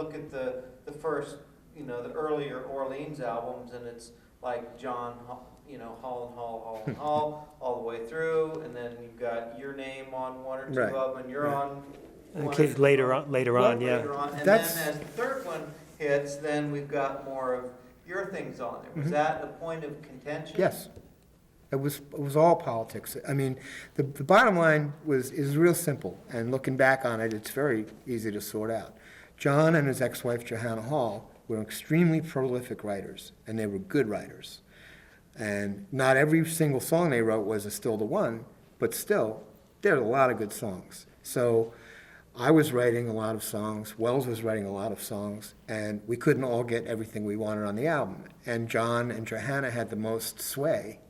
look at the first, the earlier Orleans albums, and it's like John, Hall and Hall, Hall and Hall, all the way through, and then you've got your name on one or two Right. of them, and you're on one Okay, or two later of them. on, later on, yeah. Later on. And That's- then as the third one hits, then we've got more of your things on there. Was that a point of contention? Yes. It was all politics. I mean, the bottom line is real simple, and looking back on it, it's very easy to sort out. John and his ex-wife, Johanna Hall, were extremely prolific writers, and they were good writers. And not every single song they wrote was a Still the One, but still, there are a lot of good songs. So I was writing a lot of songs, Wells was writing a lot of songs, and we couldn't all get everything we wanted on the album. And John and Johanna had the most sway.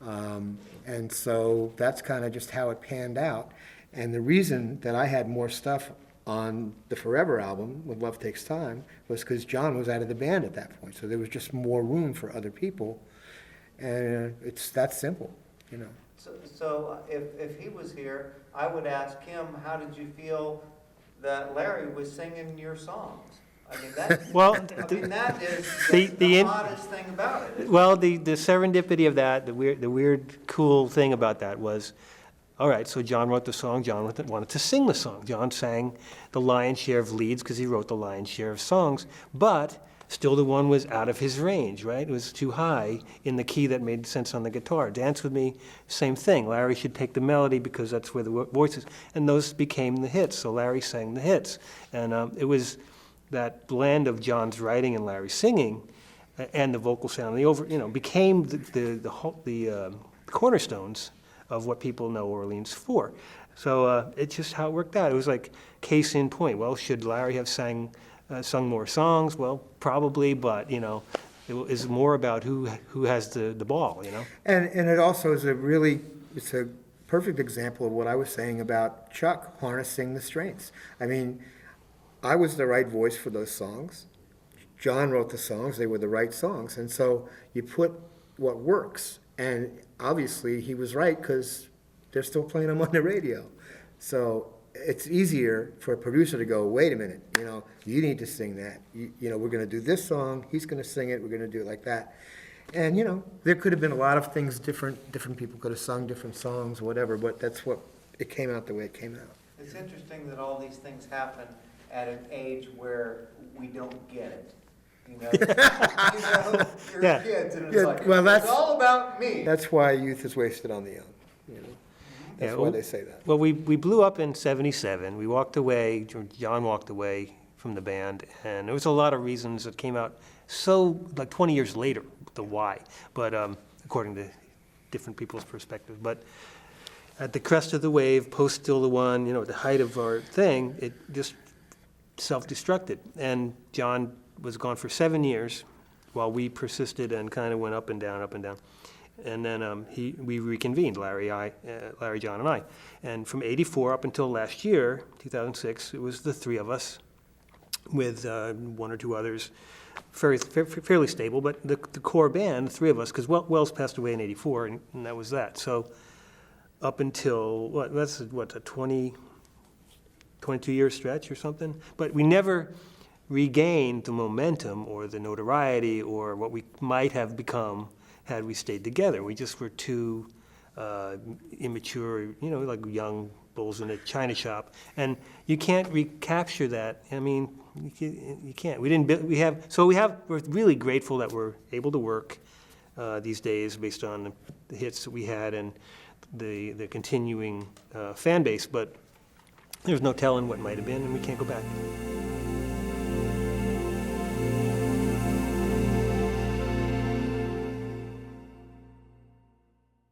And so that's kind of just how it panned out. And the reason that I had more stuff on the Forever album, When Love Takes Time, was because John was out of the band at that point. So there was just more room for other people. And it's that simple, So if he was here, I would ask him, how did you feel that Larry was singing your songs? I mean, that is the hottest thing about it. Well, the serendipity of that, the weird, cool thing about that was, all right, so John wrote the song, John wanted to sing the song. John sang the lion's share of leads because he wrote the lion's share of songs, but Still the One was out of his range, right? It was too high in the key that made sense on the guitar. Dance With Me, same thing. Larry should take the melody because that's where the voice is. And those became the hits, so Larry sang the hits. And it was that blend of John's writing and Larry's singing and the vocal sound, became the cornerstones of what people know Orleans for. So it's just how it worked out. It was like case in point. Well, should Larry have sung more songs? Well, probably, but it is more about who has the ball. And it also is it's a perfect example of what I was saying about Chuck harnessing the strengths. I mean, I was the right voice for those songs. John wrote the songs, they were the right songs. And so you put what works. And obviously he was right because they're still playing them on the radio. So it's easier for a producer to go, wait a minute, you need to sing that. We're going to do this song, he's going to sing it, we're going to do it like that. And, there could have been a lot of things different people could have sung different songs, whatever, but that's what, it came out the way it came out. It's interesting that all these things happen at an age where we don't get it. You're Yeah. kids, and it's Yeah, like, well, it's all about me. That's why youth is wasted on the young, That's why they say that. Well, we blew up in '77. We walked away, John walked away from the band, and there was a lot of reasons that came out like 20 years later, the why, but according to different people's perspectives. But at the crest of the wave, post Still the One, at the height of our thing, it just self-destructed. And John was gone for 7 years while we persisted and kind of went up and down, up and down. And then we reconvened, Larry, John, and I. And from '84 up until last year, 2006, it was the three of us with one or two others, fairly stable. But the core band, the three of us, because Wells passed away in '84, and that was that. So up until, a 22-year stretch or something. But we never regained the momentum or the notoriety or what we might have become had we stayed together. We just were too immature, like young bulls in a china shop. And you can't recapture that. I mean, you can't. We're really grateful that we're able to work these days based on the hits that we had and the continuing fan base, but there's no telling what might have been, and we can't go back.